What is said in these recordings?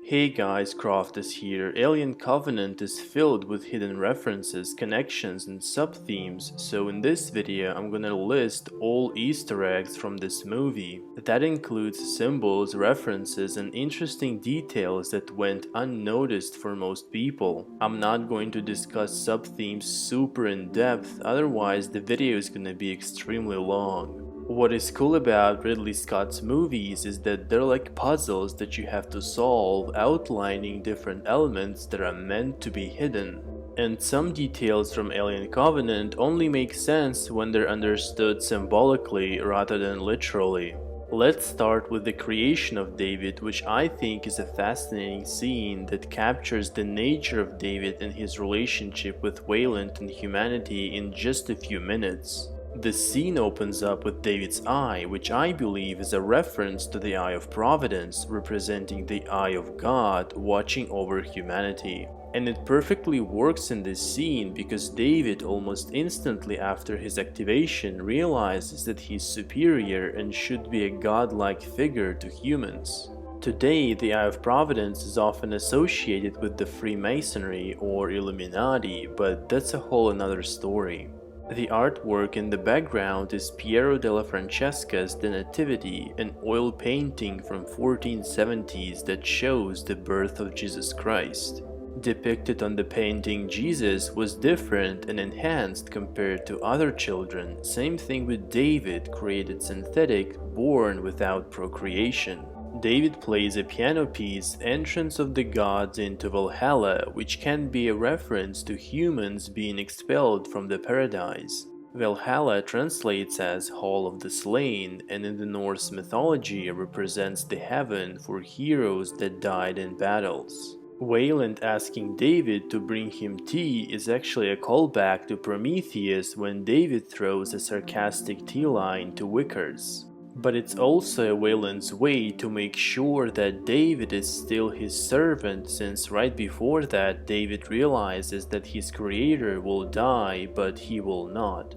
Hey guys, Croftus here. Alien Covenant is filled with hidden references, connections and sub-themes, so in this video I'm gonna list all Easter eggs from this movie. That includes symbols, references and interesting details that went unnoticed for most people. I'm not going to discuss sub-themes super in depth, otherwise the video is gonna be extremely long. What is cool about Ridley Scott's movies is that they're like puzzles that you have to solve, outlining different elements that are meant to be hidden. And some details from Alien Covenant only make sense when they're understood symbolically rather than literally. Let's start with the creation of David, which I think is a fascinating scene that captures the nature of David and his relationship with Weyland and humanity in just a few minutes. The scene opens up with David's eye, which I believe is a reference to the Eye of Providence, representing the eye of God watching over humanity. And it perfectly works in this scene because David almost instantly after his activation realizes that he's superior and should be a godlike figure to humans. Today, the Eye of Providence is often associated with the Freemasonry or Illuminati, but that's a whole another story. The artwork in the background is Piero Della Francesca's The Nativity, an oil painting from 1470s that shows the birth of Jesus Christ. Depicted on the painting, Jesus was different and enhanced compared to other children. Same thing with David, created synthetic, born without procreation. David plays a piano piece, Entrance of the Gods into Valhalla, which can be a reference to humans being expelled from the paradise. Valhalla translates as Hall of the Slain, and in the Norse mythology represents the heaven for heroes that died in battles. Weyland asking David to bring him tea is actually a callback to Prometheus when David throws a sarcastic tea line to Wickers. But it's also Weyland's way to make sure that David is still his servant, since right before that David realizes that his creator will die but he will not.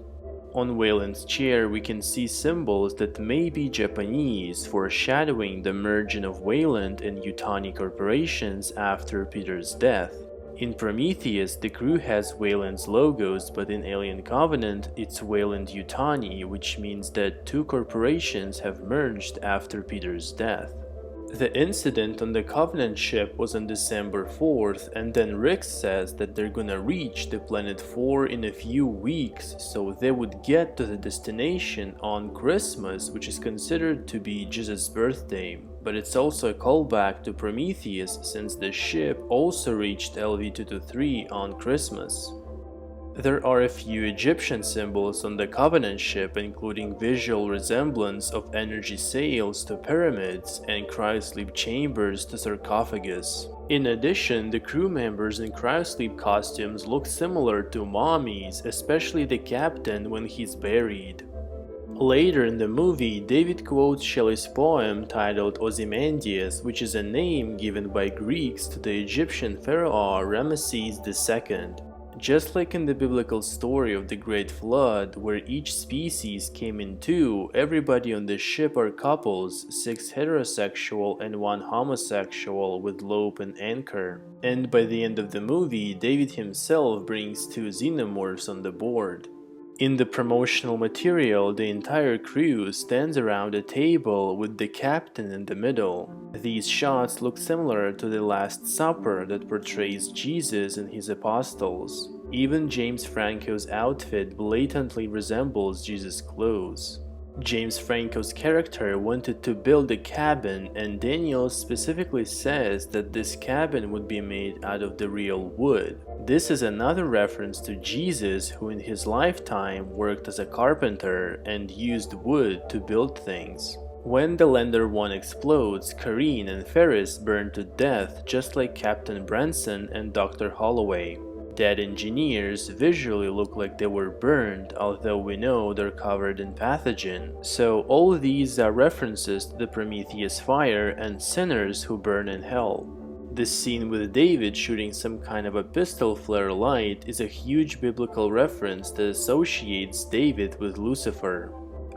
On Weyland's chair we can see symbols that may be Japanese, foreshadowing the merging of Weyland and Yutani corporations after Peter's death. In Prometheus, the crew has Weyland's logos, but in Alien Covenant, it's Weyland Yutani, which means that two corporations have merged after Peter's death. The incident on the Covenant ship was on December 4th, and then Rick says that they're gonna reach the planet 4 in a few weeks, so they would get to the destination on Christmas, which is considered to be Jesus' birthday. But it's also a callback to Prometheus, since the ship also reached LV-223 on Christmas. There are a few Egyptian symbols on the Covenant ship, including visual resemblance of energy sails to pyramids and cryosleep chambers to sarcophagus. In addition, the crew members in cryosleep costumes look similar to mummies, especially the captain when he's buried. Later in the movie, David quotes Shelley's poem titled Ozymandias, which is a name given by Greeks to the Egyptian pharaoh Ramesses II. Just like in the biblical story of the Great Flood, where each species came in two, everybody on the ship are couples, 6 heterosexual and 1 homosexual with lope and anchor. And by the end of the movie, David himself brings 2 xenomorphs on the board. In the promotional material, the entire crew stands around a table with the captain in the middle. These shots look similar to the Last Supper that portrays Jesus and his apostles. Even James Franco's outfit blatantly resembles Jesus' clothes. James Franco's character wanted to build a cabin, and Daniel specifically says that this cabin would be made out of the real wood. This is another reference to Jesus, who in his lifetime worked as a carpenter and used wood to build things. When the Lander 1 explodes, Karine and Ferris burn to death just like Captain Branson and Dr. Holloway. Dead engineers visually look like they were burned, although we know they're covered in pathogen. So all these are references to the Prometheus fire and sinners who burn in hell. This scene with David shooting some kind of a pistol flare light is a huge biblical reference that associates David with Lucifer.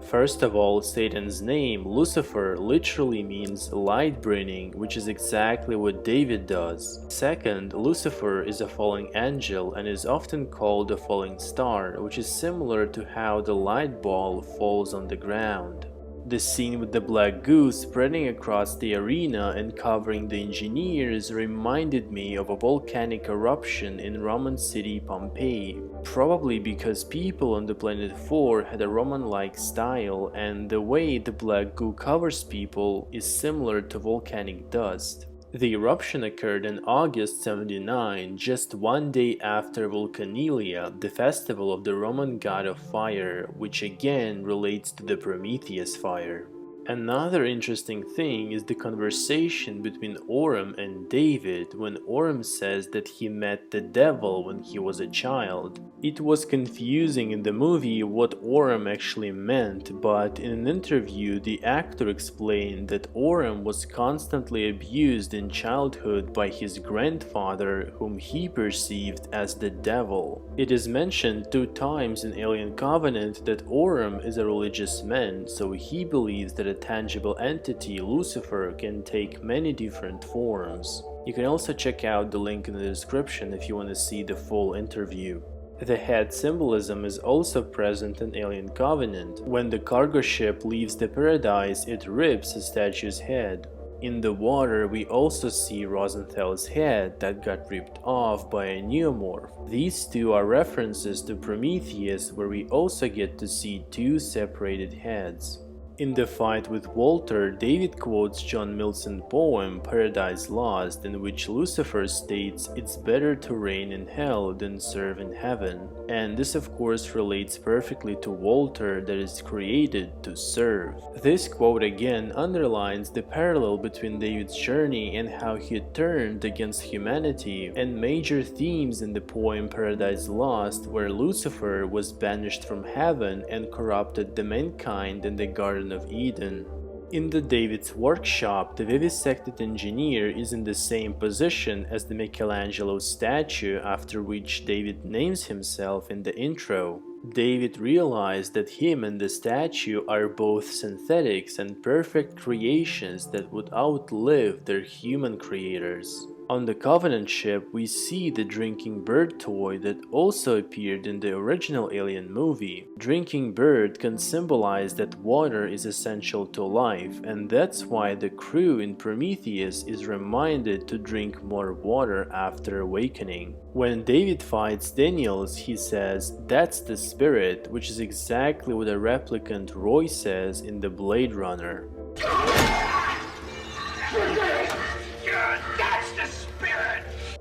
First of all, Satan's name, Lucifer, literally means light bringing, which is exactly what David does. Second, Lucifer is a falling angel and is often called a falling star, which is similar to how the light ball falls on the ground. The scene with the black goo spreading across the arena and covering the engineers reminded me of a volcanic eruption in Roman city Pompeii, probably because people on the planet 4 had a Roman-like style, and the way the black goo covers people is similar to volcanic dust. The eruption occurred in August 79, just one day after Vulcanilia, the festival of the Roman god of fire, which again relates to the Prometheus fire. Another interesting thing is the conversation between Orem and David when Orem says that he met the devil when he was a child. It was confusing in the movie what Orem actually meant, but in an interview the actor explained that Orem was constantly abused in childhood by his grandfather, whom he perceived as the devil. It is mentioned 2 times in Alien Covenant that Orem is a religious man, so he believes that a tangible entity, Lucifer, can take many different forms. You can also check out the link in the description if you want to see the full interview. The head symbolism is also present in Alien Covenant. When the cargo ship leaves the paradise, it rips a statue's head. In the water, we also see Rosenthal's head that got ripped off by a neomorph. These 2 are references to Prometheus, where we also get to see 2 separated heads. In the fight with Walter, David quotes John Mills's poem Paradise Lost, in which Lucifer states it's better to reign in hell than serve in heaven. And this of course relates perfectly to Walter, that is created to serve. This quote again underlines the parallel between David's journey and how he turned against humanity, and major themes in the poem Paradise Lost, where Lucifer was banished from heaven and corrupted the mankind in the Garden of Eden. In the David's workshop, the vivisected engineer is in the same position as the Michelangelo statue, after which David names himself in the intro. David realized that him and the statue are both synthetics and perfect creations that would outlive their human creators. On the Covenant ship, we see the drinking bird toy that also appeared in the original Alien movie. Drinking bird can symbolize that water is essential to life, and that's why the crew in Prometheus is reminded to drink more water after awakening. When David fights Daniels, he says, "That's the spirit," which is exactly what a replicant Roy says in the Blade Runner.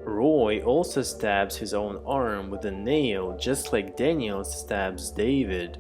Roy also stabs his own arm with a nail, just like Daniels stabs David.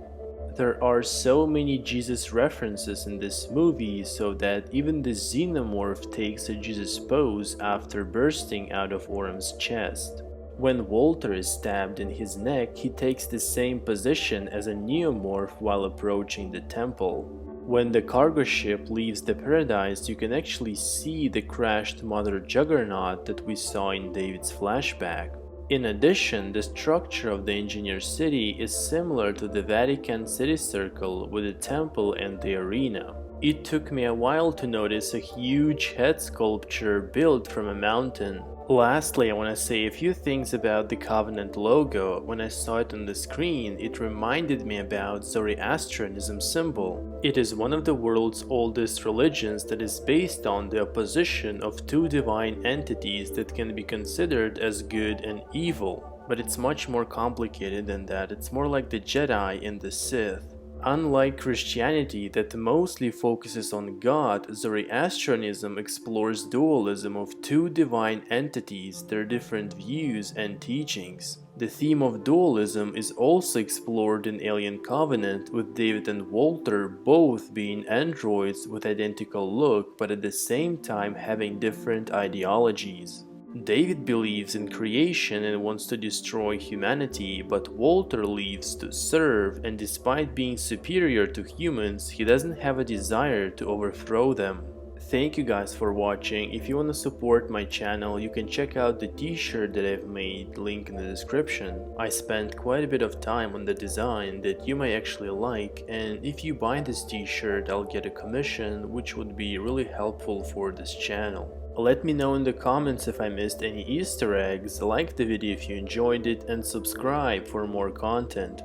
There are so many Jesus references in this movie, so that even the xenomorph takes a Jesus pose after bursting out of Orem's chest. When Walter is stabbed in his neck, he takes the same position as a neomorph while approaching the temple. When the cargo ship leaves the paradise, you can actually see the crashed Mother Juggernaut that we saw in David's flashback. In addition, the structure of the engineer city is similar to the Vatican city circle with the temple and the arena. It took me a while to notice a huge head sculpture built from a mountain. Lastly, I want to say a few things about the Covenant logo. When I saw it on the screen, it reminded me about Zoroastrianism symbol. It is one of the world's oldest religions that is based on the opposition of 2 divine entities that can be considered as good and evil. But it's much more complicated than that. It's more like the Jedi and the Sith. Unlike Christianity that mostly focuses on God, Zoroastrianism explores dualism of 2 divine entities, their different views and teachings. The theme of dualism is also explored in Alien Covenant, with David and Walter both being androids with identical look but at the same time having different ideologies. David believes in creation and wants to destroy humanity, but Walter lives to serve, and despite being superior to humans, he doesn't have a desire to overthrow them. Thank you guys for watching. If you want to support my channel, you can check out the t-shirt that I've made, link in the description. I spent quite a bit of time on the design that you may actually like, and if you buy this t-shirt I'll get a commission, which would be really helpful for this channel. Let me know in the comments if I missed any Easter eggs, like the video if you enjoyed it, and subscribe for more content.